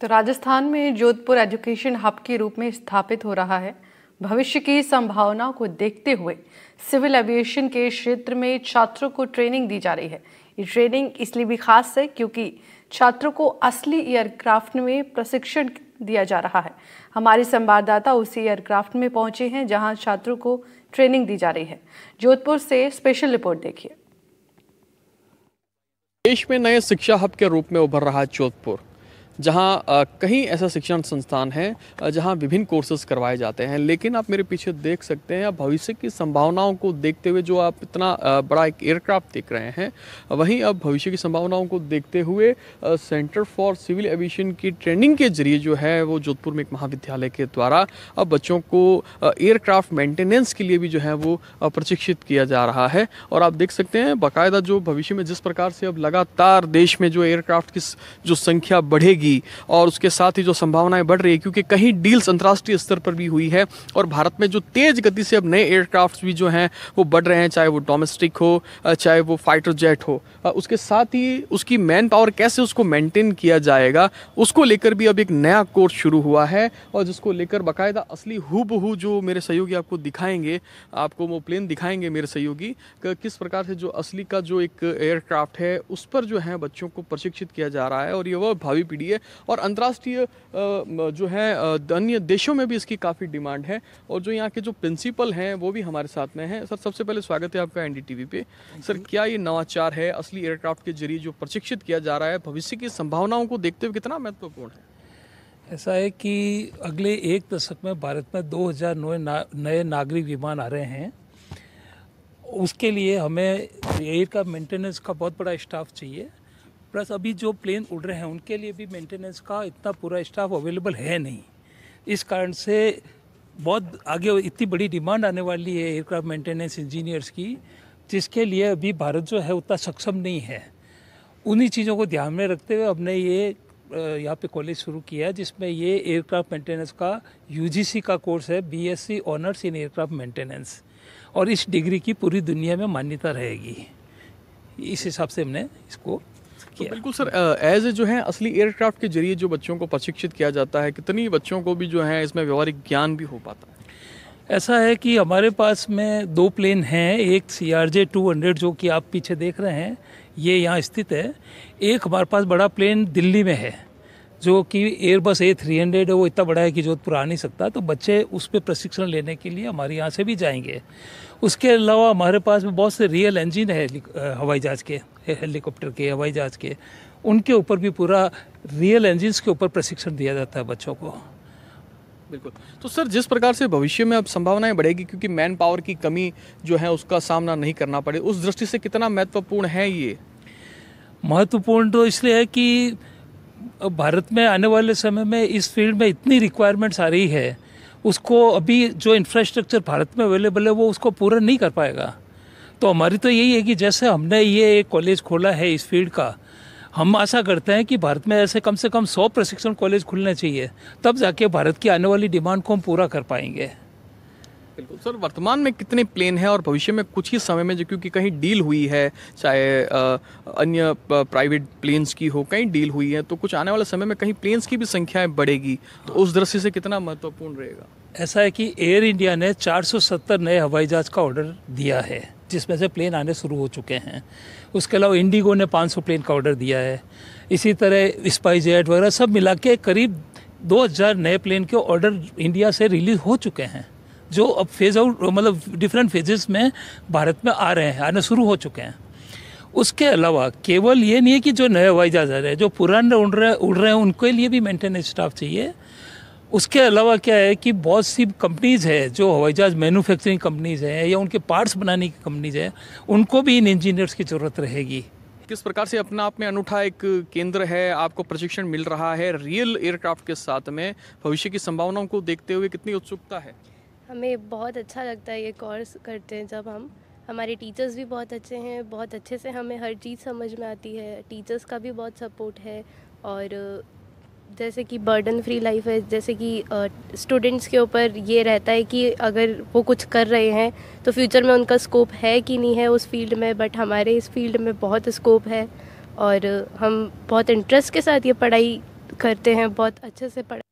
तो राजस्थान में Jodhpur education hub के रूप में स्थापित हो रहा है। भविष्य की संभावनाओं को देखते हुए सिविल एविएशन के क्षेत्र में छात्रों को ट्रेनिंग दी जा रही है। ये ट्रेनिंग इसलिए भी खास है क्योंकि छात्रों को असली एयरक्राफ्ट में प्रशिक्षण दिया जा रहा है। हमारे संवाददाता उसी एयरक्राफ्ट में पहुंचे हैं जहां छात्रों को ट्रेनिंग दी जा रही है। जोधपुर से स्पेशल रिपोर्ट देखिए। देश में नए शिक्षा हब के रूप में उभर रहा है जोधपुर, जहां कई ऐसा शिक्षण संस्थान हैं जहां विभिन्न कोर्सेज करवाए जाते हैं। लेकिन आप मेरे पीछे देख सकते हैं, भविष्य की संभावनाओं को देखते हुए जो आप इतना बड़ा एक एयरक्राफ्ट देख रहे हैं, वहीं अब भविष्य की संभावनाओं को देखते हुए सेंटर फॉर सिविल एविएशन की ट्रेनिंग के जरिए जो है वो जोधपुर में एक महाविद्यालय के द्वारा अब बच्चों को एयरक्राफ्ट मेंटेनेंस के लिए भी जो है वो प्रशिक्षित किया जा रहा है। और आप देख सकते हैं बाकायदा जो भविष्य में जिस प्रकार से अब लगातार देश में जो एयरक्राफ्ट की जो संख्या बढ़ेगी और उसके साथ ही जो संभावनाएं बढ़ रही है, क्योंकि कहीं डील्स अंतर्राष्ट्रीय स्तर पर भी हुई है और भारत में जो तेज गति से अब नए एयरक्राफ्ट भी जो हैं वो बढ़ रहे हैं, चाहे वो डोमेस्टिक हो चाहे वो फाइटर जेट हो। उसके साथ ही उसकी मैन पावर कैसे उसको मेंटेन किया जाएगा उसको लेकर भी अब एक नया कोर्स शुरू हुआ है और जिसको लेकर बाकायदा असली हूबहू जो मेरे सहयोगी आपको दिखाएंगे, आपको वो प्लेन दिखाएंगे मेरे सहयोगी, किस प्रकार से जो असली का जो एक एयरक्राफ्ट है उस पर जो है बच्चों को प्रशिक्षित किया जा रहा है। और ये वह भावी पीढ़ी है और अंतर्राष्ट्रीय जो है अन्य देशों में भी इसकी काफ़ी डिमांड है। और जो यहाँ के जो प्रिंसिपल हैं वो भी हमारे साथ में हैं। सर, सबसे पहले स्वागत है आपका एनडीटीवी पे। सर, क्या ये नवाचार है असली एयरक्राफ्ट के जरिए जो प्रशिक्षित किया जा रहा है, भविष्य की संभावनाओं को देखते हुए कितना महत्वपूर्ण है? ऐसा है कि अगले एक दशक में भारत में 2000 नए नागरिक विमान आ रहे हैं। उसके लिए हमें एयर का मेंटेनेंस का बहुत बड़ा स्टाफ चाहिए, प्लस अभी जो प्लेन उड़ रहे हैं उनके लिए भी मेंटेनेंस का इतना पूरा स्टाफ अवेलेबल है नहीं। इस कारण से बहुत आगे इतनी बड़ी डिमांड आने वाली है एयरक्राफ्ट मेंटेनेंस इंजीनियर्स की, जिसके लिए अभी भारत जो है उतना सक्षम नहीं है। उन्हीं चीज़ों को ध्यान में रखते हुए हमने ये यहाँ पे कॉलेज शुरू किया है, जिसमें ये एयरक्राफ्ट मेंटेनेंस का यूजीसी का कोर्स है, BSc honours in aircraft maintenance, और इस डिग्री की पूरी दुनिया में मान्यता रहेगी। इस हिसाब से हमने इसको तो बिल्कुल सर, एज जो है असली एयरक्राफ्ट के जरिए जो बच्चों को प्रशिक्षित किया जाता है, कितनी बच्चों को भी जो है इसमें व्यवहारिक ज्ञान भी हो पाता है? ऐसा है कि हमारे पास में 2 प्लेन हैं, एक CRJ 200 जो कि आप पीछे देख रहे हैं, ये यहाँ स्थित है। एक हमारे पास बड़ा प्लेन दिल्ली में है जो कि एयरबस A300 है, वो इतना बड़ा है कि जोधपुर आ नहीं सकता, तो बच्चे उस पर प्रशिक्षण लेने के लिए हमारे यहाँ से भी जाएंगे। उसके अलावा हमारे पास में बहुत से रियल इंजन है हवाई जहाज़ के, हेलीकॉप्टर के, हवाई जहाज़ के, उनके ऊपर भी पूरा रियल इंजन्स के ऊपर प्रशिक्षण दिया जाता है बच्चों को। बिल्कुल। तो सर, जिस प्रकार से भविष्य में अब संभावनाएं बढ़ेगी क्योंकि मैन पावर की कमी जो है उसका सामना नहीं करना पड़े, उस दृष्टि से कितना महत्वपूर्ण है ये? महत्वपूर्ण तो इसलिए है कि भारत में आने वाले समय में इस फील्ड में इतनी रिक्वायरमेंट्स आ रही है, उसको अभी जो इंफ्रास्ट्रक्चर भारत में अवेलेबल है वो उसको पूरा नहीं कर पाएगा। तो हमारी तो यही है कि जैसे हमने ये एक कॉलेज खोला है इस फील्ड का, हम आशा करते हैं कि भारत में ऐसे कम से कम 100 प्रशिक्षण कॉलेज खुलने चाहिए, तब जाके भारत की आने वाली डिमांड को हम पूरा कर पाएंगे। बिल्कुल सर, वर्तमान में कितने प्लेन हैं और भविष्य में कुछ ही समय में जो, क्योंकि कहीं डील हुई है, चाहे अन्य प्राइवेट प्लेन्स की हो, कहीं डील हुई है, तो कुछ आने वाले समय में कहीं प्लेन्स की भी संख्याएं बढ़ेगी, तो उस दृष्टि से कितना महत्वपूर्ण रहेगा? ऐसा है कि एयर इंडिया ने 470 नए हवाई जहाज़ का ऑर्डर दिया है, जिसमें से प्लेन आने शुरू हो चुके हैं। उसके अलावा इंडिगो ने 500 प्लेन का ऑर्डर दिया है। इसी तरह स्पाइस जेट वगैरह सब मिला के करीब 2000 नए प्लेन के ऑर्डर इंडिया से रिलीज हो चुके हैं, जो अब फेज आउट मतलब डिफरेंट फेजेस में भारत में आ रहे हैं, आने शुरू हो चुके हैं। उसके अलावा केवल ये नहीं है कि जो नए हवाई जहाज़ आ रहे हैं, जो पुराने उड़ रहे हैं उनके लिए भी मेंटेनेंस स्टाफ चाहिए। उसके अलावा क्या है कि बहुत सी कंपनीज़ है जो हवाई जहाज़ मैन्युफैक्चरिंग कंपनीज़ हैं या उनके पार्ट्स बनाने की कंपनीज़ हैं, उनको भी इन इंजीनियर्स की ज़रूरत रहेगी। किस प्रकार से अपना आप में अनूठा एक केंद्र है, आपको प्रशिक्षण मिल रहा है रियल एयरक्राफ्ट के साथ में, भविष्य की संभावनाओं को देखते हुए कितनी उत्सुकता है? हमें बहुत अच्छा लगता है ये कोर्स करते हैं जब हमारे टीचर्स भी बहुत अच्छे हैं, बहुत अच्छे से हमें हर चीज़ समझ में आती है, टीचर्स का भी बहुत सपोर्ट है। और जैसे कि बर्डन फ्री लाइफ है, जैसे कि स्टूडेंट्स के ऊपर ये रहता है कि अगर वो कुछ कर रहे हैं तो फ्यूचर में उनका स्कोप है कि नहीं है उस फील्ड में, बट हमारे इस फील्ड में बहुत स्कोप है और हम बहुत इंटरेस्ट के साथ ये पढ़ाई करते हैं, बहुत अच्छे से पढ़ाई